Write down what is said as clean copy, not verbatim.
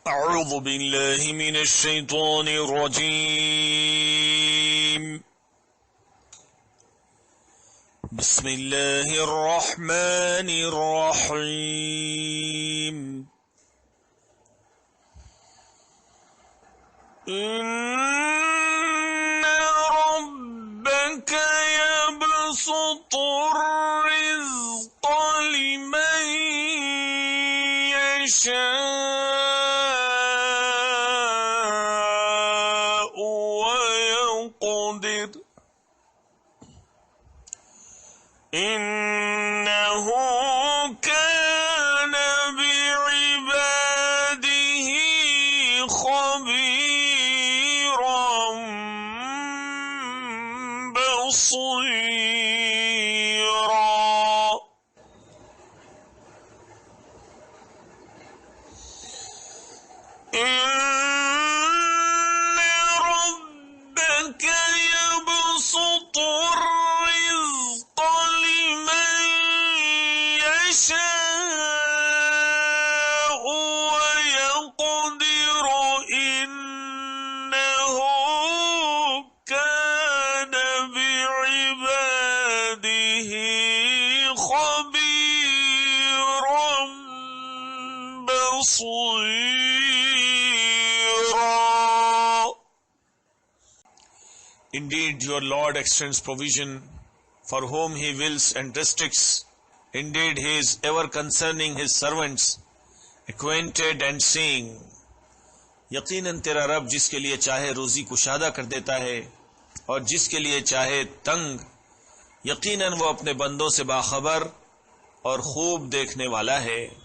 अऊज़ु बिल्लाहि मिनश शैतानिर रजीम। बिस्मिल्लाहिर रहमानिर रहीम। इन्ना रब्बका यबसुतुर रिज़्क़ लिमन यशा इन्नहु कान बिइबादिही खबीरन बसीरा। इन्ना रब्बका यबसुतुर Indeed, your Lord extends provision for whom He wills and restricts. Indeed, He is ever concerning His servants, acquainted and seeing. यकीनन तेरा रब जिसके लिए चाहे रोजी कुशादा कर देता है और जिसके लिए चाहे तंग, यकीनन वो अपने बंदों से बाखबर और खूब देखने वाला है।